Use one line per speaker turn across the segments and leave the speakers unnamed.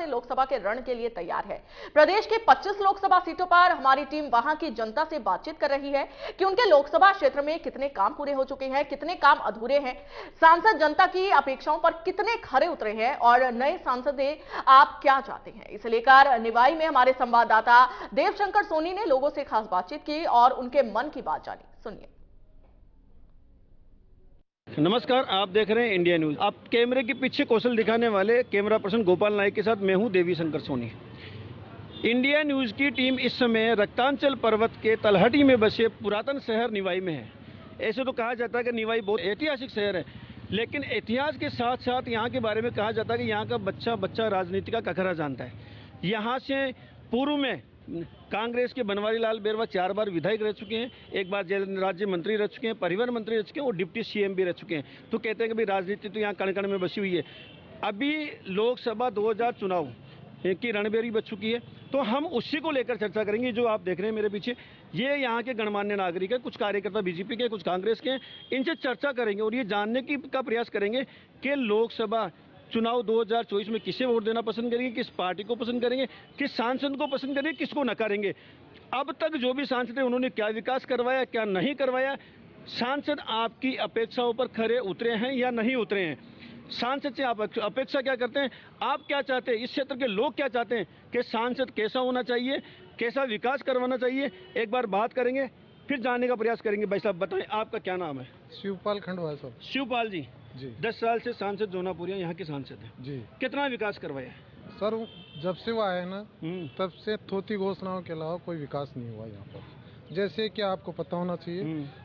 से लोकसभा के रण के लिए तैयार है। प्रदेश के 25 लोकसभा सीटों पर हमारी टीम वहां की जनता से बातचीत कर रही है कि उनके लोकसभा क्षेत्र में कितने काम पूरे हो चुके हैं, कितने काम अधूरे हैं, सांसद जनता की अपेक्षाओं पर कितने खरे उतरे हैं और नए सांसद आप क्या चाहते हैं। इसे लेकर निवाई में हमारे संवाददाता देवशंकर सोनी ने लोगों से खास बातचीत की और उनके मन की बात जानी। सुनिए।
नमस्कार, आप देख रहे हैं इंडिया न्यूज। आप कैमरे के पीछे कौशल दिखाने वाले कैमरा पर्सन गोपाल नायक के साथ मैं हूं देवीशंकर सोनी। इंडिया न्यूज की टीम इस समय रक्तांचल पर्वत के तलहटी में बसे पुरातन शहर निवाई में है। ऐसे तो कहा जाता है कि निवाई बहुत ऐतिहासिक शहर है, लेकिन इतिहास के साथ साथ यहाँ के बारे में कहा जाता है कि यहाँ का बच्चा बच्चा राजनीति का कखरा जानता है। यहाँ से पूर्व में कांग्रेस के बनवारी लाल बेरवा 4 बार विधायक रह चुके हैं, 1 बार राज्य मंत्री रह चुके हैं, परिवहन मंत्री रह चुके हैं और डिप्टी सीएम भी रह चुके हैं। तो कहते हैं कि भाई राजनीति तो यहाँ कण कण में बसी हुई है। अभी लोकसभा 2000 चुनाव की रणबेरी बच चुकी है, तो हम उसी को लेकर चर्चा करेंगे। जो आप देख रहे हैं मेरे पीछे, ये यहाँ के गणमान्य नागरिक है, कुछ कार्यकर्ता बीजेपी के, कुछ कांग्रेस के, इनसे चर्चा करेंगे और ये जानने का प्रयास करेंगे कि लोकसभा चुनाव 2024 में किसे वोट देना पसंद करेंगे, किस पार्टी को पसंद करेंगे, किस सांसद को पसंद करेंगे, किसको नकारेंगे। अब तक जो भी सांसद है उन्होंने क्या विकास करवाया, क्या नहीं करवाया, सांसद आपकी अपेक्षाओं पर खरे उतरे हैं या नहीं उतरे हैं, सांसद से आप अपेक्षा क्या करते हैं, आप क्या चाहते हैं, इस क्षेत्र के लोग क्या चाहते हैं कि सांसद कैसा होना चाहिए, कैसा विकास करवाना चाहिए। एक बार बात करेंगे, फिर जानने का प्रयास करेंगे। भाई साहब बताएं, आपका क्या नाम है?
शिवपाल खंडवा साहब।
शिवपाल जी 10 साल से सांसद जोनापुरिया यहाँ के सांसद हैं जी। कितना विकास करवाया है
सर? जब से वो आए ना तब से थोथी घोषणाओं के अलावा कोई विकास नहीं हुआ यहाँ पर। जैसे कि आपको पता होना चाहिए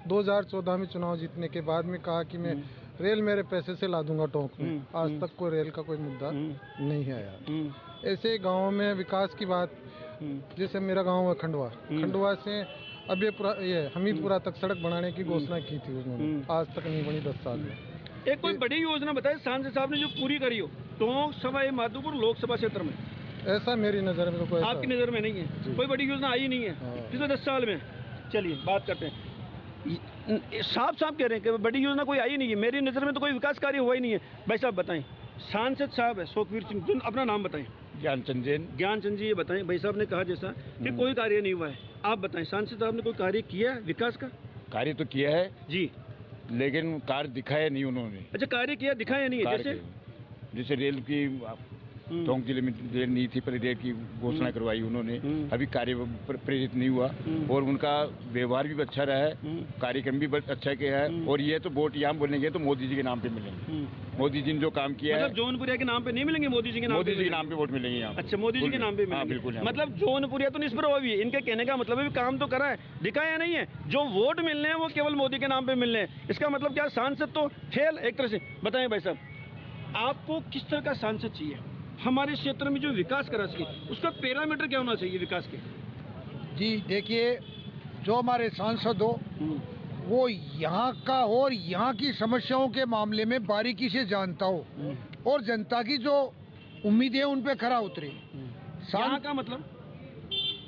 2014 में चुनाव जीतने के बाद में कहा कि मैं रेल मेरे पैसे से ला दूंगा टोंक में। आज तक कोई रेल का कोई मुद्दा नहीं आया। ऐसे गाँव में विकास की बात, जैसे मेरा गाँव है खंडवा, खंडवा से अब ये हमीदपुरा तक सड़क बनाने की घोषणा की थी उन्होंने, आज तक नहीं बनी 10 साल में।
एक कोई बड़ी योजना बताए सांसद साहब ने जो पूरी करी हो टोंक सवाई माधोपुर लोकसभा क्षेत्र में?
ऐसा मेरी नज़र में तो कोई,
आपकी नज़र में नहीं है? कोई बड़ी योजना आई नहीं है पिछले 10 साल में। चलिए बात करते हैं। साफ साफ कह रहे हैं कि बड़ी योजना कोई आई नहीं है, मेरी नज़र में तो कोई विकास कार्य हुआ ही नहीं है। भाई साहब बताएं, सांसद साहब है सुखवीर सिंह, अपना नाम बताएं।
ज्ञानचंद जैन।
ज्ञानचंद जी, ये बताएं, भाई साहब ने कहा जैसा कि कोई कार्य नहीं हुआ है, आप बताएं सांसद साहब ने कोई कार्य किया है विकास का?
कार्य तो किया है
जी,
लेकिन कार्य दिखाया नहीं उन्होंने।
अच्छा, कार्य किया दिखाया नहीं है?
जैसे रेल की टोंक जिले में रेल नहीं थी, पर रेल की घोषणा करवाई उन्होंने, अभी कार्य प्रेरित नहीं हुआ। और उनका व्यवहार भी अच्छा रहा है, कार्यक्रम भी अच्छा किया है। और ये तो वोट यहाँ बोलेंगे तो मोदी जी के नाम पे मिलेंगे। मोदी जी ने जो काम किया
मतलब जौनपुरिया के नाम पे नहीं मिलेंगे, मोदी जी के नाम
मोदी जी के नाम पे वोट मिलेंगे यहाँ।
अच्छा, मोदी जी के नाम पे मिलेंगे।
बिल्कुल।
मतलब जौनपुरिया तो निष्प्रभावी है, इनके कहने का मतलब है काम तो करा है, दिखाया नहीं है। जो वोट मिलने हैं वो केवल मोदी के नाम पे मिलने हैं। इसका मतलब क्या, सांसद तो फेल एक तरह से। बताएं भाई साहब, आपको किस तरह का सांसद चाहिए हमारे क्षेत्र में जो विकास करा सके? उसका पैरामीटर क्या होना चाहिए विकास के?
जी देखिए, जो हमारे सांसद हो वो यहाँ का हो और यहाँ की समस्याओं के मामले में बारीकी से जानता हो और जनता की जो उम्मीदें हैं उन पे खरा उतरे।
यहाँ का मतलब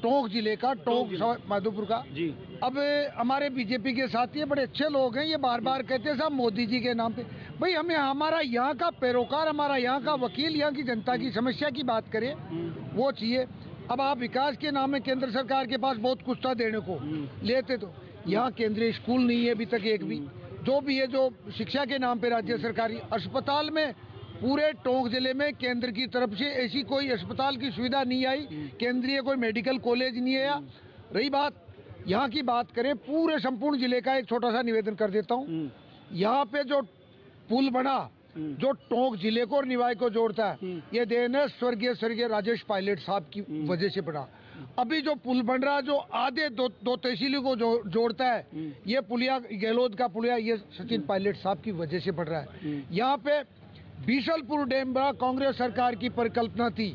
टोंक जिले का, टोंक माधोपुर का जी। अब हमारे बीजेपी के साथी है, बड़े अच्छे लोग हैं, ये बार बार कहते हैं साहब मोदी जी के नाम पे। भाई हमें हमारा यहाँ का पैरोकार, हमारा यहाँ का वकील, यहाँ की जनता की समस्या की बात करे वो चाहिए। अब आप विकास के नाम में केंद्र सरकार के पास बहुत कुछ था देने को, लेते तो यहाँ केंद्रीय स्कूल नहीं है अभी तक एक भी। जो भी है, जो शिक्षा के नाम पे राज्य सरकारी अस्पताल में पूरे टोंक जिले में केंद्र की तरफ से ऐसी कोई अस्पताल की सुविधा नहीं आई, केंद्रीय कोई मेडिकल कॉलेज नहीं है। रही बात यहाँ की बात करें, पूरे संपूर्ण जिले का एक छोटा सा निवेदन कर देता हूँ। यहाँ पे जो पुल बना जो टोंक जिले को और निवाई को जोड़ता है, ये देन है स्वर्गीय राजेश पायलट साहब की वजह से बना। अभी जो पुल बन रहा है जो आधे दो तहसीलों को जोड़ता है, ये पुलिया गहलोत का पुलिया, ये सचिन पायलट साहब की वजह से बन रहा है। यहाँ पे बीसलपुर डैम बड़ा कांग्रेस सरकार की परिकल्पना थी।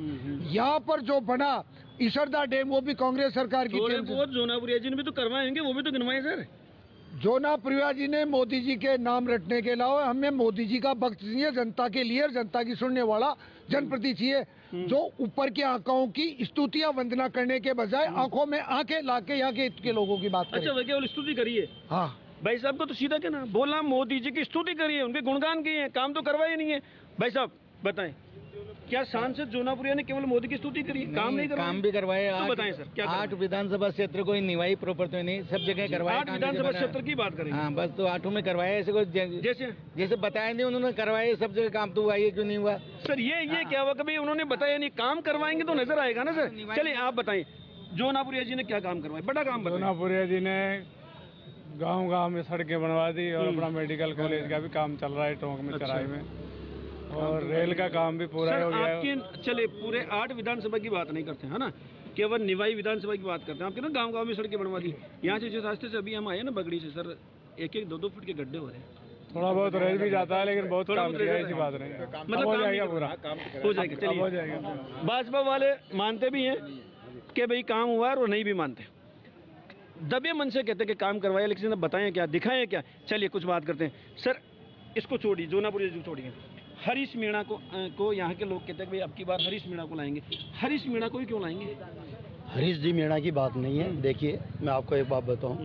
यहाँ पर जो बना इसरदा डैम वो भी कांग्रेस सरकार की।
जोनापुरिया जी ने भी तो करवाएंगे, वो भी तो गिनवाए सर।
जोनापुरिया जी ने मोदी जी के नाम रटने के अलावा हमें मोदी जी का भक्त चाहिए, जनता के लिए, जनता की सुनने वाला जनप्रति चाहिए, जो ऊपर के आंकड़ों की स्तुतियां वंदना करने के बजाय आंखों में आंखें लाके यहाँ के लोगों की बात करे।
अच्छा, केवल स्तुति करिए। हाँ भाई साहब को तो सीधा कहना, बोला मोदी जी की स्तुति करिए, उनके गुणगान किए, काम तो करवाए नहीं है। भाई साहब बताएं। क्या सांसद जोनापुरिया ने केवल मोदी की स्तुति करी, काम नहीं करवाया?
काम भी करवाए।
तो बताएं सर, क्या
8 विधानसभा क्षेत्र कोई निवाई प्रॉपर तो नहीं, सब जगह करवाया।
8 विधानसभा क्षेत्र की बात करें।
हाँ, बस तो 8 में करवाया। ऐसे कोई जैसे बताया नहीं उन्होंने, करवाए सब जगह काम। तो हुआ, ये क्यों नहीं हुआ
सर? ये क्या हुआ? कभी उन्होंने बताया नहीं, काम करवाएंगे तो नजर आएगा ना सर। चलिए आप बताएं, जोनापुरिया जी ने क्या काम करवाया, बड़ा काम बताएं।
जोनापुरिया जी ने गांव-गांव में सड़कें बनवा दी और अपना मेडिकल कॉलेज का भी काम चल रहा है टोंक में, चराई में, और रेल का काम भी पूरा हो गया है।
चले पूरे 8 विधानसभा की बात नहीं करते है ना, केवल निवाई विधानसभा की बात करते हैं। आपके ना गांव-गांव में सड़कें बनवा दी। यहाँ से जिस रास्ते से अभी हम आए ना बगड़ी से सर, 1-2 फुट के गड्ढे हो रहे हैं।
थोड़ा बहुत रेल भी जाता है, लेकिन बहुत काम किया है, ऐसी बात नहीं।
मतलब
हो जाएगा पूरा,
हो जाएगा। चलिए,
हो जाएगा।
भाजपा वाले मानते भी हैं कि भाई काम हुआ और नहीं भी मानते, दबे मन से कहते हैं कि काम करवाया, लेकिन बताएं क्या, दिखाएं क्या। चलिए कुछ बात करते हैं सर। इसको छोड़िए, जोनापुरिया जी छोड़िए। हरीश मीणा को यहाँ के लोग कहते हैं कि भाई अब की बार हरीश मीणा को लाएंगे। हरीश मीणा को ही क्यों लाएंगे?
हरीश जी मीणा की बात नहीं है। देखिए, मैं आपको एक बात बताऊं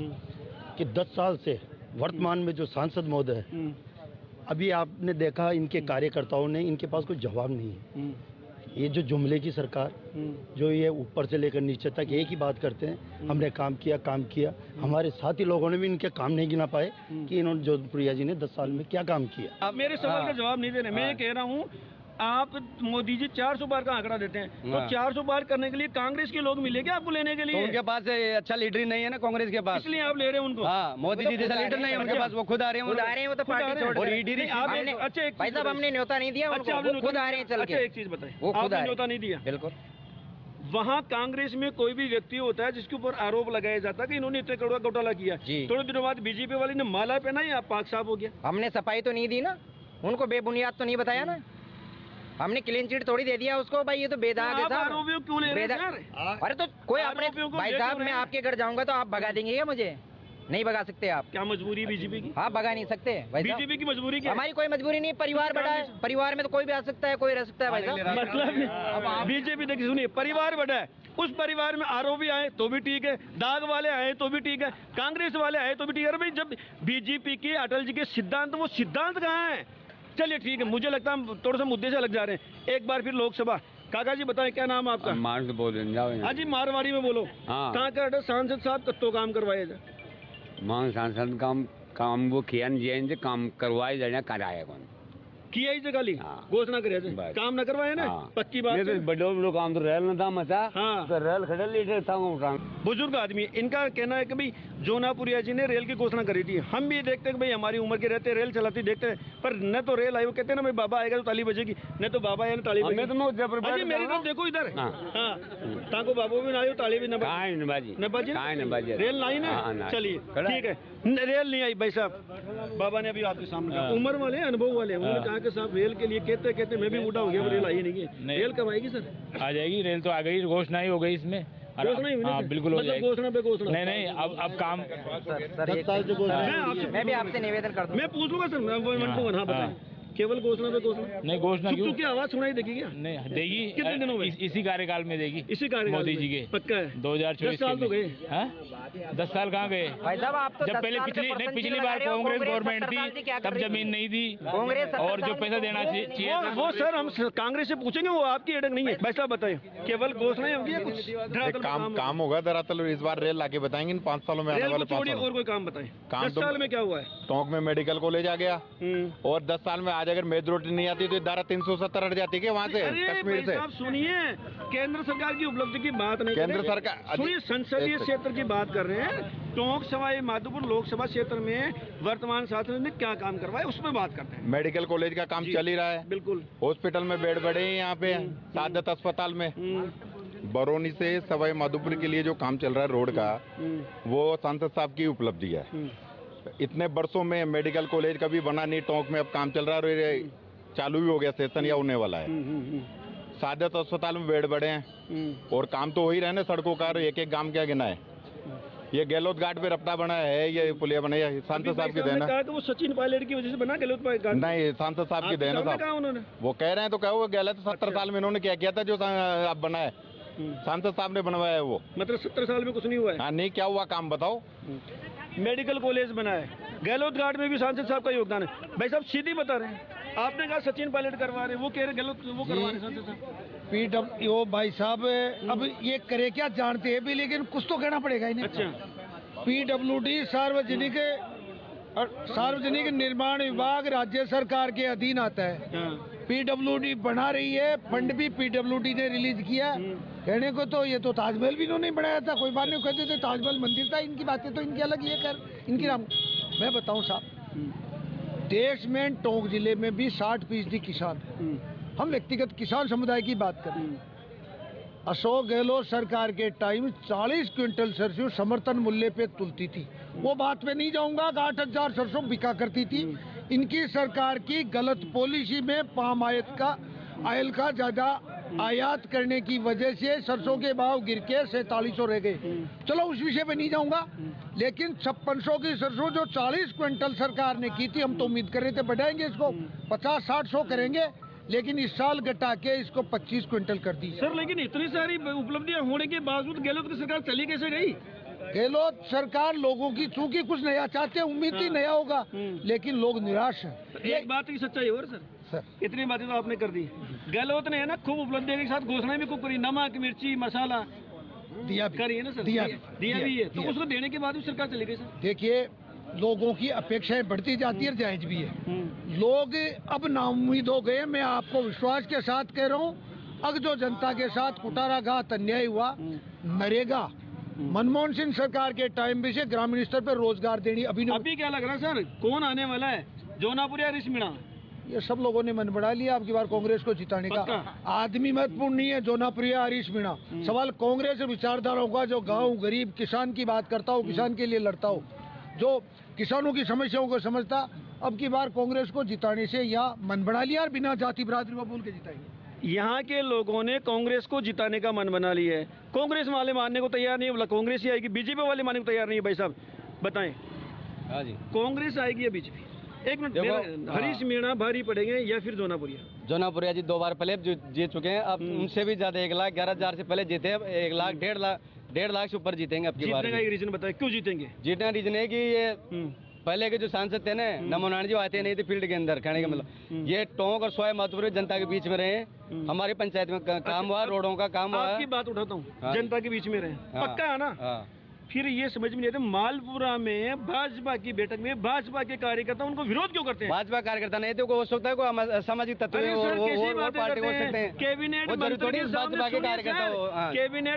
कि 10 साल से वर्तमान में जो सांसद महोदय है, अभी आपने देखा इनके कार्यकर्ताओं ने, इनके पास कोई जवाब नहीं है। ये जो जुमले की सरकार, जो ये ऊपर से लेकर नीचे तक एक ही बात करते हैं, हमने काम किया। हमारे साथी लोगों ने भी इनके काम नहीं गिना पाए कि इन्होंने, जोनापुरिया जी ने 10 साल में क्या काम किया।
आप मेरे सवाल का जवाब नहीं दे रहे। मैं ये कह रहा हूँ, आप मोदी जी 400 बार का आंकड़ा देते हैं, तो 400 बार करने के लिए कांग्रेस के लोग मिलेंगे आपको लेने के लिए?
तो उनके पास अच्छा लीडर ही नहीं है ना कांग्रेस के पास,
इसलिए आप ले रहे हैं उनको।
हाँ, मोदी जी जैसा लीडर नहीं है उनके पास, वो खुद आ रहे हैं। वो तो पार्टी छोड़ रहे हैं।
अच्छा,
भाई साहब, हमने न्योता नहीं दिया उनको, वो खुद आ रहे हैं चल के।
अच्छा, एक चीज बताएं,
वो खुद
आपने न्योता नहीं दिया?
बिल्कुल।
वहाँ कांग्रेस में कोई भी व्यक्ति होता है जिसके ऊपर आरोप लगाया जाता है कि इन्होंने इतने करोड़ का घोटाला किया, थोड़े दिनों बाद बीजेपी वाली ने माला पहना या पाक साफ हो गया।
हमने सफाई तो नहीं दी ना उनको, बेबुनियाद तो नहीं बताया ना, हमने क्लीन चिट थोड़ी दे दिया उसको। भाई ये तो बेदाग है साहब।
आरोपियों क्यों ले रहे हैं?
अरे तो कोई अपने भाई साहब, मैं आपके घर जाऊंगा तो आप भगा देंगे क्या मुझे? नहीं भगा सकते आप।
क्या मजबूरी बीजेपी की?
आप भगा नहीं सकते भाई साहब।
बीजेपी की मजबूरी क्या?
हमारी कोई मजबूरी नहीं, परिवार बड़ा है, परिवार में तो कोई भी आ सकता है, कोई रह सकता है भाई साहब।
मतलब बीजेपी, देखिए सुनिए, परिवार बड़ा है, उस परिवार में आरोपी आए तो भी ठीक है, दाग वाले आए तो भी ठीक है, कांग्रेस वाले आए तो भी ठीक है। भाई जब बीजेपी के अटल जी के सिद्धांत, वो सिद्धांत कहाँ है? चलिए ठीक है, मुझे लगता है थोड़ा सा मुद्दे से लग जा रहे हैं। एक बार फिर लोकसभा, काका जी बताएं क्या नाम आपका?
मार तो बोल
हाँ जी, मारवाड़ी में बोलो।
हाँ।
कहाँ कर सांसद साहब कत्तो काम करवाए जाए?
मांग सांसद काम वो किया जैन काम करवाए जाने कराया कौन
किया ही खाली घोषणा करे, काम न करवाए ना। पक्की बात है।
बड़ो काम तो रेल न था मचा।
हाँ,
तो रेल खड़े लीडर था।
बुजुर्ग आदमी, इनका कहना है कि भाई जोनापुरिया जी ने रेल की घोषणा करी थी। हम भी देखते हैं कि भाई हमारी उम्र के रहते रेल चलाती देखते हैं, पर न तो रेल आई, वो कहते हैं ना भाई बाबा आएगा तो ताली बजेगी, न तो बाबा आया ना ताली बजेगी। अजी मेरी तरफ देखो इधर, हाँ, ताको बाबू भी ना आयो ताली भी न बजे, रेल लाई ना। चलिए ठीक है, रेल नहीं आई भाई साहब। बाबा ने अभी आपके सामने कहा, उम्र वाले, अनुभव वाले, उन्होंने कहा कि साहब रेल के लिए कहते मैं भी बूढ़ा हो गया, रेल आई नहीं है। रेल कब आएगी सर?
आ जाएगी, रेल तो आ गई, घोषणा ही हो गई इसमें। हाँ बिल्कुल हो जाएगी।
घोषणा पे घोषणा
नहीं, अब काम।
मैं भी आपसे निवेदन करता हूँ,
मैं पूछ लूंगा सर, मैं बताएं, केवल घोषणा पे घोषणा?
नहीं, घोषणा क्यों
की आवाज सुनाई देगी क्या?
नहीं देगी,
कितने दिनों में?
इसी कार्यकाल में देगी।
इसी कार्यकाल
मोदी जी के
पक्का है?
2024
साल तो गए।
10 साल कहाँ गए
भाई साहब? आप तो
जब पहले पिछली बार कांग्रेस गवर्नमेंट थी तब जमीन नहीं दी, और जो पैसा देना चाहिए
वो सर हम कांग्रेस से पूछेंगे, वो आपकी अटक नहीं है। वैसा बताइए, केवल घोषणाएं होंगी या कुछ
काम होगा? दरअसल इस बार रेल आके बताएंगे इन 5 सालों में आने वाले 5 साल।
और कोई काम बताएं। 10 साल में क्या हुआ है?
टोंक में मेडिकल कॉलेज आ गया, और 10 साल में आज अगर मेद रोटी नहीं आती तो धारा 370 हट जाती है वहाँ से, कश्मीर से।
आप सुनिए, केंद्र सरकार की उपलब्धि की बात नहीं,
केंद्र सरकार
सुनिए, संसदीय क्षेत्र की बात कर रहे हैं। टोंक सवाई माधोपुर लोकसभा क्षेत्र में वर्तमान शासन ने क्या काम करवाया, उसमें बात करते हैं।
मेडिकल कॉलेज का काम चल ही रहा है,
बिल्कुल।
हॉस्पिटल में बेड बढ़े हैं यहाँ पे, सादत अस्पताल में। बरौनी से सवाई माधोपुर के लिए जो काम चल रहा है रोड का, वो सांसद साहब की उपलब्धि है। इतने वर्षों में मेडिकल कॉलेज कभी बना नहीं टोंक में, अब काम चल रहा है, चालू भी हो गया, सेशन या होने वाला है। सादत अस्पताल में बेड बढ़े हैं, और काम तो हो ही रहे ना सड़कों का। एक गांव क्या गिना है, ये गहलोत घाट पे रफ्ता बना है, ये पुलिया बना है, सांसद साहब की देन है।
वो सचिन पायलट की वजह से बना गहलोत घाट?
नहीं, सांसद साहब की देन है साहब। वो कह रहे हैं तो कहो, गहलोत 70 साल में इन्होंने क्या किया था जो अब बना है? सांसद साहब ने बनवाया है वो।
मतलब 70 साल में कुछ नहीं हुआ है?
हाँ, नहीं, क्या हुआ काम बताओ।
मेडिकल कॉलेज बना है, गहलोत घाट में भी सांसद साहब का योगदान है। भाई साहब सीधी बता रहे हैं, आपने कहा सचिन पायलट करवा रहे, वो कह रहे गलत, वो करवा रहे सांसद साहब।
PWO भाई साहब अब ये करे क्या जानते हैं भी, लेकिन कुछ तो कहना पड़ेगा इन्हें।
अच्छा।
PWD सार्वजनिक निर्माण विभाग राज्य सरकार के अधीन आता है। PWD बना रही है, फंड भी PWD ने रिलीज किया। कहने को तो ये तो ताजमहल भी इन्होंने बनाया था, कोई बात नहीं, कहते थे ताजमहल मंदिर था। इनकी बातें तो इनकी अलग, ये कर इनकी राम। मैं बताऊं साहब, देश में टोंक जिले में भी 60% किसान, हम व्यक्तिगत किसान समुदाय की बात करें, अशोक गहलोत सरकार के टाइम 40 क्विंटल सरसों समर्थन मूल्य पे तुलती थी। वो बात पे नहीं जाऊंगा, 8,000 सरसों बिका करती थी। इनकी सरकार की गलत पॉलिसी में पाम आयल का ज्यादा आयात करने की वजह से सरसों के भाव गिर के 4700 रह गए। चलो उस विषय पे नहीं जाऊंगा, लेकिन 5600 की सरसों जो 40 क्विंटल सरकार ने की थी, हम तो उम्मीद कर रहे थे बढ़ाएंगे इसको 50-60 करेंगे, लेकिन इस साल घटा के इसको 25 क्विंटल कर दी।
सर लेकिन इतनी सारी उपलब्धियां होने के बावजूद गहलोत की सरकार चली कैसे गई?
गहलोत सरकार लोगों की, चूंकि कुछ नया चाहते हैं, उम्मीद थी नया होगा, लेकिन लोग निराश हैं।
एक बात की सच्चाई और सर, इतनी बातें तो आपने कर दी। गहलोत ने है ना खूब उपलब्धियों के साथ घोषणाएं भी खूब करी, नमक मिर्ची मसाला
दिया
करी है ना सर, दिया भी है, तो उसको देने के बाद भी सरकार चली गई सर।
देखिए, लोगों की अपेक्षाएं बढ़ती जाती है, जायज भी है। लोग अब नाउम्मीद हो गए। मैं आपको विश्वास के साथ कह रहा हूँ, अब जो जनता के साथ कुटाराघात अन्याय हुआ, नरेगा मनमोहन सिंह सरकार के टाइम भी से ग्रामीण स्तर पर रोजगार देनी अभी
क्या लग रहा है सर, कौन आने वाला है, जौनापुर या हरीश मीणा?
ये सब लोगों ने मन बढ़ा लिया अब की बार कांग्रेस को जिताने का। आदमी महत्वपूर्ण नहीं है, जौनापुर या हरीश मीणा। सवाल कांग्रेस विचारधाराओं का, जो गाँव गरीब किसान की बात करता हो, किसान के लिए लड़ता हो, जो किसानों की समस्याओं को समझता, अब की बार कांग्रेस को जिताने से यहाँ मन बना लिया और बिना जाति बिरादरी में बोल के जिताएंगे।
यहाँ के लोगों ने कांग्रेस को जिताने का मन बना लिया है, कांग्रेस वाले मानने को तैयार नहीं है, बोला कांग्रेस ही आएगी, बीजेपी वाले मानने को तैयार नहीं है। भाई साहब बताएं,
हाँ जी,
कांग्रेस आएगी या बीजेपी? एक मिनट, हरीश मीणा भारी पड़ेंगे या फिर जौनापुरिया?
जौनापुरिया जी 2 बार पहले जीत चुके हैं, अब उनसे भी ज्यादा 1,11,000 से पहले जीते, 1 लाख 1.5 लाख से ऊपर जीतेंगे अब की बार।
जीतने का एक रीजन बताए, क्यों जीतेंगे?
जीतने का रीजन है कि ये पहले के जो सांसद थे ना, नमो नारायण जी आते नहीं थे फील्ड के अंदर, कहने का मतलब ये टोंक और सवाई माधोपुर जनता के बीच में रहे, हमारी पंचायत में काम हुआ, रोडों का काम हुआ।
आपकी बात उठाता हूँ, जनता के बीच में रहे, पक्का है ना? फिर ये समझ में नहीं आता, मालपुरा में भाजपा की बैठक में भाजपा के कार्यकर्ता उनको विरोध क्यों करते हैं?
भाजपा कार्यकर्ता नहीं तो हो सकता है कोई सामाजिक तत्व वो पार्टी हो सकते हैं।
कैबिनेट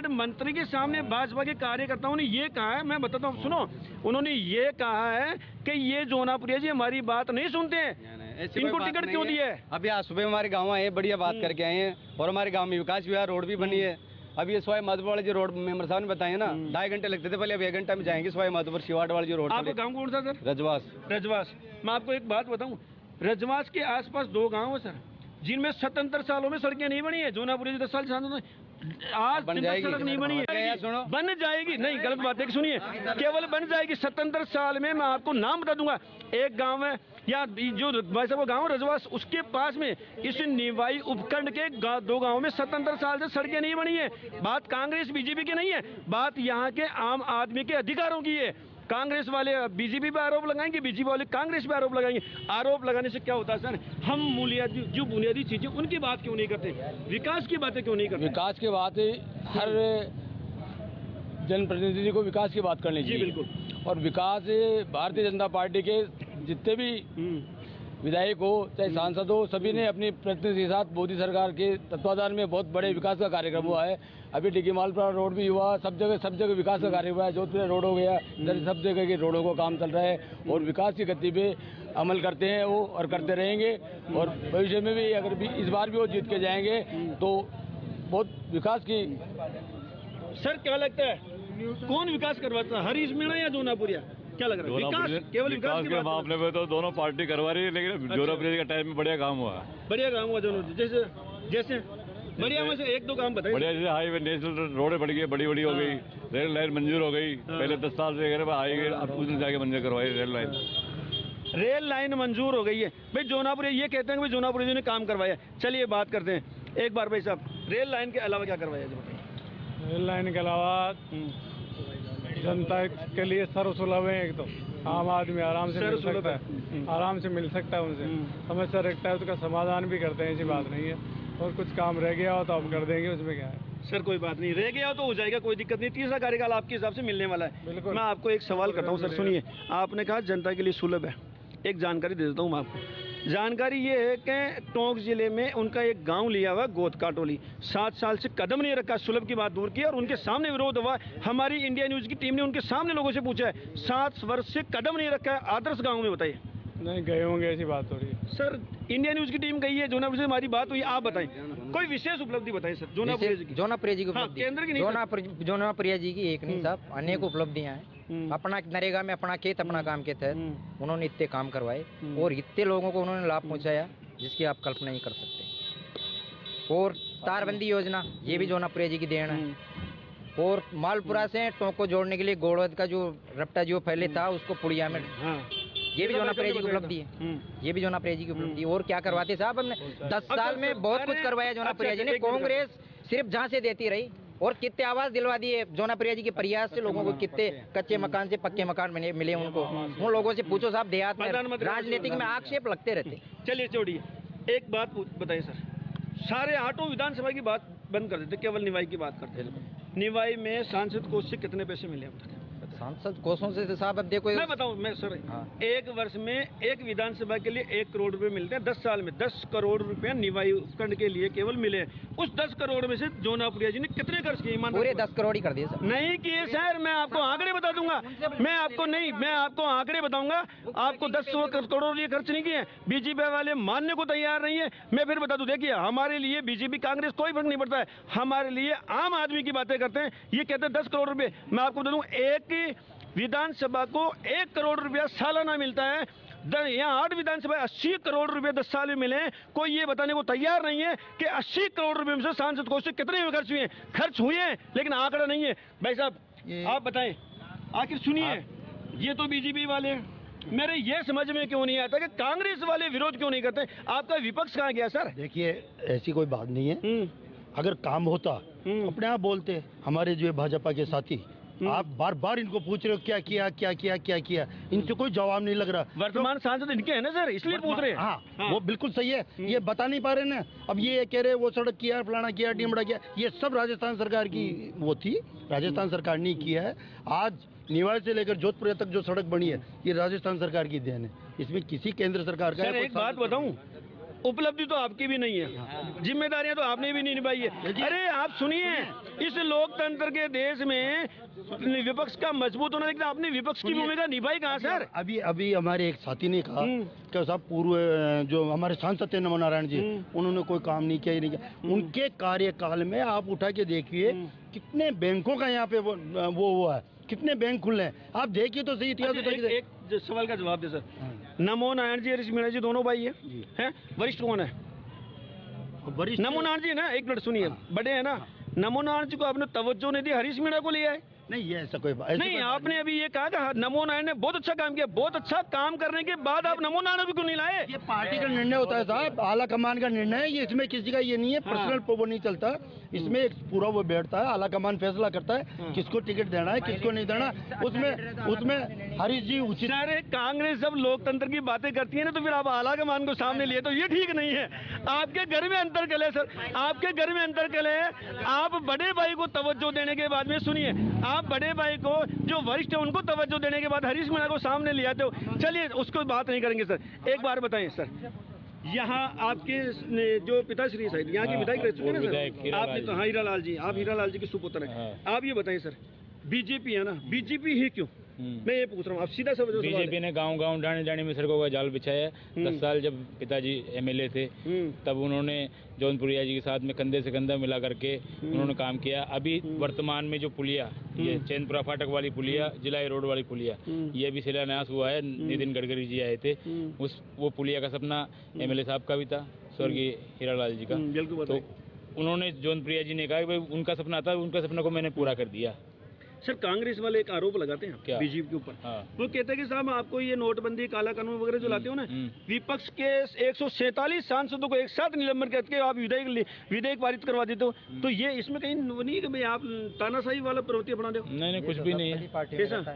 मंत्री के सामने भाजपा के कार्यकर्ताओं ने ये कहा है, मैं बताता हूँ, सुनो, उन्होंने ये कहा है कि ये जौनापुरिया जी हमारी बात नहीं सुनते हैं, इनको टिकट क्यों दिया है?
अभी आज सुबह हमारे गाँव आए, बढ़िया बात करके आए हैं, और हमारे गाँव में विकास भी हुआ, रोड भी बनी है। अब ये सवाई माधोपुर वाले जो रोड मेंबर साहब ने बताया ना, 2.5 घंटे लगते थे पहले, अब 1 घंटा में जाएंगे सवाई माधोपुर शिवाड़ वाली जो रोड।
आपका गांव कौन सा सर?
रजवास।
रजवास। मैं आपको एक बात बताऊं, रजवास के आसपास 2 गांव है सर, जिनमें 77 सालों में सड़कें नहीं बनी है। जौनापुर 10 साल आज सड़क नहीं बनी है, बन जाएगी। नहीं, गलत बात है, सुनिए, केवल बन जाएगी 77 साल में। मैं आपको नाम बता दूंगा, एक गांव है या जो भाई साहब गाँव रजवास, उसके पास में इस निवाई उपखंड के 2 गाँव में 77 साल से सड़कें नहीं बनी है। बात कांग्रेस बीजेपी की नहीं है, बात यहाँ के आम आदमी के अधिकारों की है। कांग्रेस वाले बीजेपी पे आरोप लगाएंगे, बीजेपी वाले कांग्रेस पे आरोप लगाएंगे। आरोप लगाने से क्या होता है सर, हम जो बुनियादी चीजें उनकी बात क्यों नहीं करते, विकास की बातें क्यों नहीं करते?
विकास की बात हर जनप्रतिनिधि को विकास की बात करनी चाहिए। बिल्कुल। और विकास भारतीय जनता पार्टी के जितने भी विधायक हो चाहे सांसद हो, सभी ने अपनी प्रतिनिधि के साथ मोदी सरकार के तत्वाधान में बहुत बड़े विकास का कार्यक्रम हुआ है। अभी डिग्गी मालपुरा रोड भी हुआ, सब जगह विकास का कार्य हुआ है। जोधपुर रोड हो गया, इधर सब जगह के रोडों का काम चल रहा है और विकास की गति पे अमल करते हैं वो और करते रहेंगे। और भविष्य में भी अगर भी इस बार भी वो जीत के जाएंगे तो बहुत विकास की।
सर क्या लगता है कौन विकास करवाता है, हरीश मीणा या जौनापुरिया? क्या लग रहा है? विकास केवल विकास के मामले में तो दोनों पार्टी करवा रही है, लेकिन जौनापुरिया के टाइम में बढ़िया काम हुआ। बढ़िया काम हुआ जैसे बढ़िया में से 1-2 काम बताइए। बढ़िया, जैसे हाईवे नेशनल रोडें बढ़ गई, बड़ी हो गई, रेल लाइन मंजूर हो गई। पहले 10 साल से आएगी, अब कुछ दिन जाके मंजूर करवाई रेल लाइन मंजूर हो गई है। भाई जौनापुरिया ये कहते हैं कि जौनापुरिया ने काम करवाया। चलिए बात करते हैं एक बार भाई साहब, रेल लाइन के अलावा क्या करवाया?
रेल लाइन के अलावा जनता के लिए सर्वसुलभ है। एक तो आम आदमी आराम से मिल सकता है, आराम से मिल सकता है उनसे, समस्या रखता है उसका समाधान भी करते हैं, ऐसी बात नहीं है। और कुछ काम रह गया हो तो हम कर देंगे, उसमें क्या है
सर। कोई बात नहीं, रह गया हो तो हो जाएगा, कोई दिक्कत नहीं। तीसरा कार्यकाल आपके हिसाब से मिलने वाला है।
बिल्कुल।
मैं आपको एक सवाल करता हूँ सर, सुनिए। आपने कहा जनता के लिए सुलभ है, एक जानकारी दे देता हूँ मैं आपको। जानकारी ये है कि टोंक जिले में उनका एक गांव लिया हुआ गोद काटोली, 7 साल से कदम नहीं रखा, सुलभ की बात दूर की, और उनके सामने विरोध हुआ। हमारी इंडिया न्यूज़ की टीम ने उनके सामने लोगों से पूछा है, 7 वर्ष से कदम नहीं रखा है आदर्श गाँव में, बताइए।
नहीं गए होंगे, ऐसी बात हो रही है
सर। इंडिया न्यूज़ की टीम गई है, जोनापुर से हमारी बात हुई, आप बताएं कोई विशेष उपलब्धि बताएं सर। जोनापुर की उपलब्धि, केंद्र की नहीं,
जोनाप्रिया जी की एक नहीं साहब, अनेक उपलब्धियां हैं। अपना नरेगा में अपना खेत अपना काम के तहत उन्होंने इतने काम करवाए और इतने लोगों को उन्होंने लाभ पहुंचाया जिसकी आप कल्पना नहीं कर सकते। और तारबंदी योजना, ये भी जोनाप्रिया जी की देन है। और मालपुरा से टोंक को जोड़ने के लिए गोड़वद का जो रपटा जो पहले था उसको पुड़िया में, ये भी जोनाप्रिया जी की उपलब्धि है। ये भी जोनाप्रिया जी की उपलब्धि है। और क्या करवाते साहब, हमने 10 साल में बहुत कुछ करवाया जोनाप्रिया जी ने। कांग्रेस सिर्फ झांसे देती रही और कितने आवाज दिलवा दिए जोनाप्रिया जी के प्रयास से लोगों को, कितने कच्चे मकान से पक्के मकान मिले उनको। उन लोगों से पूछो साहब, देहात में राजनीतिक में आक्षेप लगते रहते।
चलिए छोड़िए, एक बात बताइए सर, सारे 8 विधानसभा की बात बंद कर देते, केवल निवाई की बात करते हैं। निवाई में सांसद कोष से कितने पैसे मिले अब तक?
सांसद कोषों से तो साहब अब देखो,
मैं बताऊं, मैं सर, एक वर्ष में एक विधानसभा के लिए 1 करोड़ रुपए मिलते हैं। 10 साल में 10 करोड़ रुपए निवाई उपखंड के लिए केवल मिले। उस 10 करोड़ में से जोनापुरिया जी ने कितने खर्च किए?
पूरे 10 करोड़ ही कर दिए सर।
नहीं किए सर, मैं आपको आंकड़े बता दूंगा। मैं आपको आंकड़े बताऊंगा। आपको 10 करोड़ ये खर्च नहीं किए। बीजेपी वाले मानने को तैयार नहीं है। मैं फिर बता दूं, देखिए हमारे लिए बीजेपी कांग्रेस कोई फर्क नहीं पड़ता है। हमारे लिए आम आदमी की बातें करते हैं। ये कहते हैं 10 करोड़ रुपए। मैं आपको बता दूं, एक विधानसभा को 1 करोड़ रुपया सालाना मिलता है। यहाँ 8 विधानसभा 80 करोड़ रुपए 10 साल में मिले। कोई ये बताने को तैयार नहीं है कि 80 करोड़ रुपए में से सांसद कोष से कितने खर्च हुए हैं। खर्च हुए हैं लेकिन आंकड़ा नहीं है। भाई साहब आप बताएं, आखिर सुनिए, ये तो बीजेपी वाले हैं। मेरे ये समझ में क्यों नहीं आता कि कांग्रेस वाले विरोध क्यों नहीं करते? आपका विपक्ष कहाँ गया सर?
देखिए ऐसी कोई बात नहीं है। अगर काम होता अपने आप बोलते। हमारे जो भाजपा के साथी, आप बार बार इनको पूछ रहे हो क्या किया क्या किया क्या किया, इनसे कोई जवाब नहीं लग रहा।
वर्तमान सांसद इनके हैं ना सर, इसलिए पूछ रहे हैं।
हाँ, वो बिल्कुल सही है, ये बता नहीं पा रहे ना। अब ये कह रहे वो सड़क किया, फलाना किया, टीमड़ा किया, ये सब राजस्थान सरकार की वो थी, राजस्थान सरकार ने किया है। आज निवाई से लेकर जोधपुर तक जो सड़क बनी है ये राजस्थान सरकार की देन है, इसमें किसी केंद्र सरकार का।
एक बात बताऊं, उपलब्धि तो आपकी भी नहीं है, जिम्मेदारियां तो आपने भी नहीं निभाई है। अरे आप सुनिए, इस लोकतंत्र के देश में विपक्ष का मजबूत होना, लेकिन आपने विपक्ष की भूमिका निभाई कहाँ सर?
अभी हमारे एक साथी ने कहा कि साहब पूर्व जो हमारे सांसद थे नमो नारायण जी, उन्होंने कोई काम नहीं किया ही नहीं किया। उनके कार्यकाल में आप उठा के देखिए कितने बैंकों का यहाँ पे वो हुआ है, कितने बैंक खुले हैं, आप देखिए तो सही। इतिहास
एक सवाल का जवाब दे सर। नमो नारायण जी और मीणा जी दोनों भाई हैं? वरिष्ठ कौन है? वरिष्ठ नमो नारायण जी ना, एक मिनट सुनिए, बड़े हैं ना। नमो नारायण जी को आपने तवज्जो नहीं दी, हरीश मीणा को लिया है।
नहीं ये ऐसा कोई बात
नहीं। आपने अभी ये कहा कि नमो नारायण ने बहुत अच्छा काम किया, बहुत अच्छा काम करने के बाद आप नमो नारायण भी क्यों नहीं लाए?
ये पार्टी का निर्णय होता है साहब, आला कमान का निर्णय है ये, इसमें किसी का ये नहीं है, पर्सनल वो नहीं चलता। इसमें एक पूरा वो बैठता है, आला कमान फैसला करता है किसको टिकट देना है किसको नहीं देना। उसमें हरीश जी उचित।
अरे कांग्रेस जब लोकतंत्र की बातें करती है ना, तो फिर आप आला कमान को सामने लिए, तो ये ठीक नहीं है। आपके घर में अंतर कल है सर, आपके घर में अंतर कल है। आप बड़े भाई को तवज्जो देने के बाद में, सुनिए, आप बड़े भाई को जो वरिष्ठ है उनको तवज्जो देने के बाद हरीश मीणा को सामने ले आते हो। चलिए उसको बात नहीं करेंगे सर। एक बार बताएं सर, यहाँ आपके जो पिताश्री साहब यहाँ के विधायक रह चुके हैं सर, आपने तो हाँ हीरालाल जी, आप हीरालाल जी के सुपुत्र हैं। आप ये बताएं सर, बीजेपी है ना, बीजेपी ही क्यों? मैं ये पूछ रहा हूँ, आप सीधा सा
बीजेपी ने गांव-गांव डाणी-डाणी में सड़कों का जाल बिछाया। 10 साल जब पिताजी एमएलए थे तब उन्होंने जौनपुरिया जी के साथ में कंधे से कंधा मिला करके उन्होंने काम किया। अभी वर्तमान में जो पुलिया, ये चैनपुरा फाटक वाली पुलिया, जिलाई रोड वाली पुलिया, ये भी शिलान्यास हुआ है। नितिन गडकरी जी आए थे, वो पुलिया का सपना एमएलए साहब का भी था, स्वर्गीय हीरालाल जी का। तो उन्होंने जौनप्रिया जी ने कहा कि भाई उनका सपना था, उनका सपना को मैंने पूरा कर दिया।
सर कांग्रेस वाले एक आरोप लगाते हैं बीजेपी के ऊपर, वो कहते हैं कि साहब आपको ये नोटबंदी काला कानून वगैरह जो लाते हो ना, विपक्ष के 147 सांसदों को एक साथ निलंबन करके आप विधेयक पारित करवा देते हो, तो ये इसमें कहीं नहीं कि भाई आप तानाशाही वाला प्रवृत्ति अपना दे?
नहीं कुछ भी नहीं है,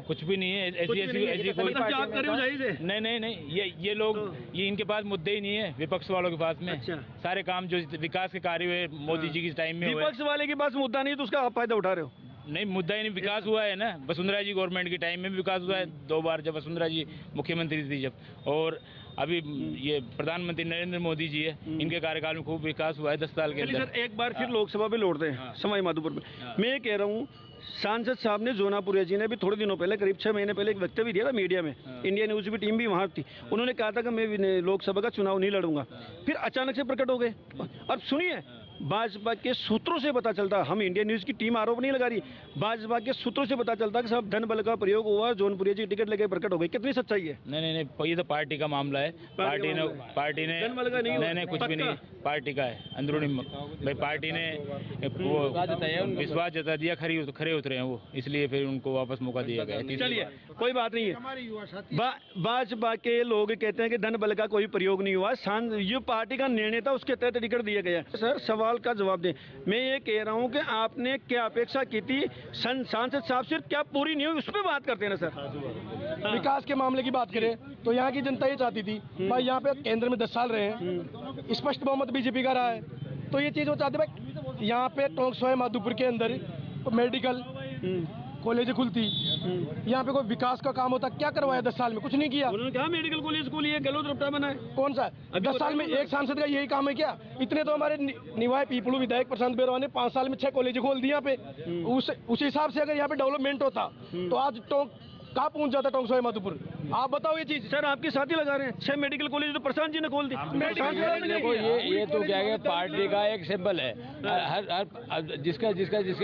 कुछ भी नहीं है, ऐसी कोई
आप कर रहे हो जाहिर है।
नहीं ये लोग ये इनके पास मुद्दे ही नहीं है विपक्ष वालों के पास में। सारे काम जो विकास के कार्य हुए मोदी जी के टाइम में,
विपक्ष वाले के पास मुद्दा नहीं तो उसका आप फायदा उठा रहे हो?
नहीं मुद्दा ही नहीं, विकास हुआ है ना, वसुंधरा जी गवर्नमेंट के टाइम में भी विकास हुआ है 2 बार, जब वसुंधरा जी मुख्यमंत्री थी जब, और अभी ये प्रधानमंत्री नरेंद्र मोदी जी है, इनके कार्यकाल में खूब विकास हुआ है 10 साल के अंदर।
सर एक बार फिर लोकसभा पे लौटते हैं सवाई माधोपुर में, मैं कह रहा हूँ सांसद साहब ने जोनापुरिया जी ने भी थोड़े दिनों पहले करीब 6 महीने पहले एक वक्तव्य दिया था मीडिया में, इंडिया न्यूज़ की टीम भी वहाँ थी, उन्होंने कहा था कि मैं लोकसभा का चुनाव नहीं लड़ूंगा, फिर अचानक से प्रकट हो गए। अब सुनिए भाजपा के सूत्रों से पता चलता, हम इंडिया न्यूज़ की टीम आरोप नहीं लगा रही, भाजपा के सूत्रों से पता चलता कि साहब धन बल का प्रयोग हुआ, जौनपुरिया जी टिकट लेके प्रकट हो गई, कितनी सच्चाई है?
नहीं ये तो पार्टी का मामला है, पार्टी ने नहीं कुछ भी नहीं, पार्टी का है अंदरूनी भाई, पार्टी ने विश्वास जता दिया, खरे उतरे हैं वो, इसलिए फिर उनको वापस मौका दिया गया।
चलिए कोई बात नहीं है, भाजपा के लोग कहते हैं कि धन बल का कोई प्रयोग नहीं हुआ, ये पार्टी का निर्णय था, उसके तहत टिकट दिया गया। सर सवाल का जवाब दें, मैं ये कह रहा हूं कि आपने क्या अपेक्षा की थी सांसद साहब से, क्या पूरी नहीं हुई उस पर बात करते हैं ना सर।
विकास के मामले की बात करें तो यहाँ की जनता ये चाहती थी भाई, यहाँ पे केंद्र में 10 साल रहे हैं, स्पष्ट बहुमत बीजेपी का रहा है, तो ये चीज वो चाहते भाई यहाँ पे टोंक सवाई माधोपुर के अंदर मेडिकल कॉलेज खुलती, यहाँ पे कोई विकास का काम होता, क्या करवाया 10 साल में? कुछ नहीं किया।
उन्होंने कहा मेडिकल कॉलेज खोली है, गलत रफ्ता बना है, कौन सा
10 साल में एक सांसद का यही काम है क्या? इतने तो हमारे निवाय पीपलू विधायक प्रशांत बेरवा ने 5 साल में 6 कॉलेज खोल दिया पे, उस हिसाब से अगर यहाँ पे डेवलपमेंट होता तो आज टोंक कहाँ पहुंच जाता टोंक सवाई माधोपुर? आप बताओ ये चीज।
सर आपके साथ ही लगा रहे हैं 6 मेडिकल कॉलेज तो प्रशांत जी ने खोल दी।
देखो ये तो क्या है, पार्टी का एक सिंबल है, हर जिसका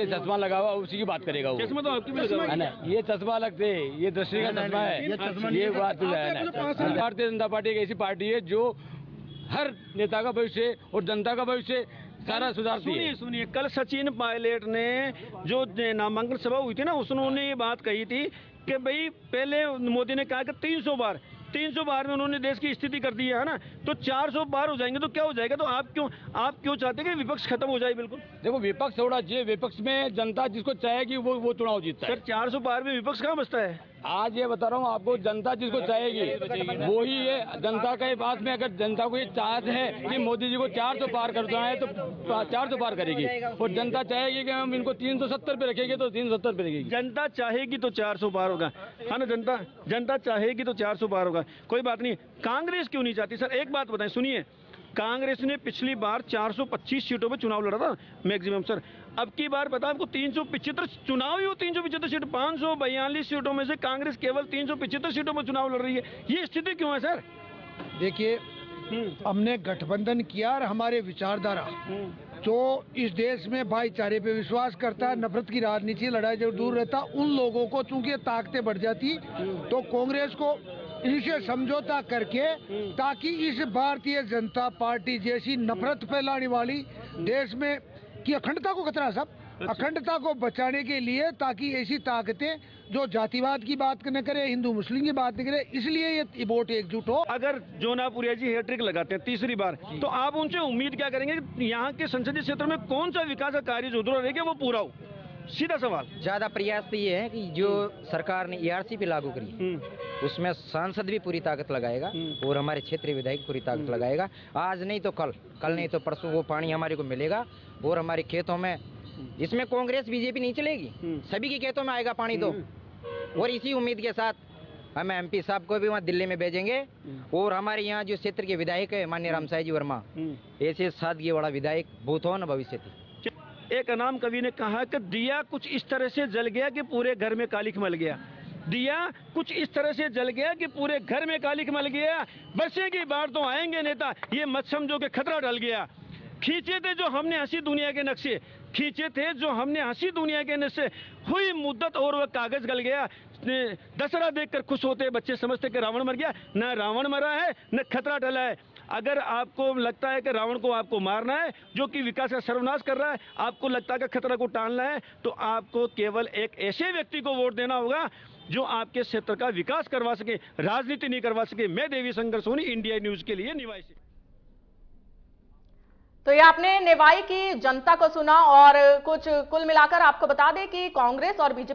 चश्मा लगा हुआ उसी की बात करेगा वो।
चश्मा तो आपकी भी लगा
है ना, ये चश्मा लगते है, ये दृष्टि का चश्मा है, ये बात तो है ना। भारतीय जनता पार्टी एक ऐसी पार्टी है जो हर नेता का भविष्य और जनता का भविष्य सारा सुधारती है।
सुनिए कल सचिन पायलट ने जो नामांकन सभा हुई थी ना, उन्होंने ये बात कही थी कि भाई पहले मोदी ने कहा कि 300 बार में उन्होंने देश की स्थिति कर दी है ना, तो 400 बार हो जाएंगे तो क्या हो जाएगा? तो आप क्यों चाहते हैं कि विपक्ष खत्म हो जाए? बिल्कुल
देखो विपक्ष होना चाहिए, विपक्ष में जनता जिसको चाहेगी वो चुनाव जीतता है।
सर 400 बार में विपक्ष कहाँ बचता है?
आज ये बता रहा हूँ आपको, जनता जिसको चाहेगी वो ही है। जनता के पास में अगर जनता को ये चाहत है कि मोदी जी को 400 पार करना है तो 400 पार करेगी, और जनता चाहेगी कि हम इनको 370 पे रखेंगे तो 370 पे रखेगी।
जनता चाहेगी तो 400 पार होगा, है ना? जनता चाहेगी तो 400 पार होगा, कोई बात नहीं। कांग्रेस क्यों नहीं चाहती? सर एक बात बताएं, सुनिए, कांग्रेस ने पिछली बार 425 सीटों पे चुनाव लड़ा था मैक्सिमम सर, अब की बार पता आपको 375 चुनाव ही हो, 375 सीट, 542 सीटों में से कांग्रेस केवल 375 सीटों पर चुनाव लड़ रही है, ये स्थिति क्यों है सर?
देखिए हमने गठबंधन किया और हमारे विचारधारा जो इस देश में भाईचारे पे विश्वास करता है, नफरत की राजनीति लड़ाई जो दूर रहता, उन लोगों को चूंकि ताकतें बढ़ जाती तो कांग्रेस को इनसे समझौता करके, ताकि इस भारतीय जनता पार्टी जैसी नफरत फैलाने वाली देश में की अखंडता को खतरा सब, अखंडता को बचाने के लिए, ताकि ऐसी ताकतें जो जातिवाद की बात न करे, हिंदू मुस्लिम की बात न करे, इसलिए ये वोट एकजुट हो।
अगर जोनापुरिया जी हैट्रिक लगाते हैं तीसरी बार, तो आप उनसे उम्मीद क्या करेंगे? यहाँ के संसदीय क्षेत्र में कौन सा विकास का कार्य जो अधूरा रह गया वो पूरा हो? सीधा सवाल।
ज्यादा प्रयास तो ये है कि जो सरकार ने ERC पे लागू करी उसमें सांसद भी पूरी ताकत लगाएगा और हमारे क्षेत्रीय विधायक पूरी ताकत लगाएगा। आज नहीं तो कल नहीं तो परसों वो पानी हमारे को मिलेगा और हमारे खेतों में, इसमें कांग्रेस बीजेपी नहीं चलेगी, सभी के खेतों में आएगा पानी तो। और इसी उम्मीद के साथ हम MP साहब को भी वहाँ दिल्ली में भेजेंगे, और हमारे यहाँ जो क्षेत्र के विधायक है माननीय रामसाई जी वर्मा, ऐसे सादगी वाला विधायक भूत हो न भविष्य थी।
एक अनाम कवि ने कहा कि दिया कुछ इस तरह से जल गया कि पूरे घर में कालिख मल गया, दिया कुछ इस तरह से जल गया कि पूरे घर में कालिख मल गया, बरसेगी बाढ़ तो आएंगे नेता, ये मत समझो कि खतरा टल गया। खींचे थे जो हमने हंसी दुनिया के नक्शे, खींचे थे जो हमने हंसी दुनिया के नक्शे, हुई मुद्दत और वह कागज गल गया। दशहरा देखकर खुश होते बच्चे समझते कि रावण मर गया, न रावण मरा है न खतरा टला है। अगर आपको लगता है कि रावण को आपको मारना है, जो कि विकास का सर्वनाश कर रहा है, आपको लगता है कि खतरा को टालना है, तो आपको केवल एक ऐसे व्यक्ति को वोट देना होगा जो आपके क्षेत्र का विकास करवा सके, राजनीति नहीं करवा सके। मैं देवी शंकर सोनी, इंडिया न्यूज के लिए निवाई से।
तो ये आपने निवाई की जनता को सुना और कुछ कुल मिलाकर आपको बता दें कि कांग्रेस और बीजेपी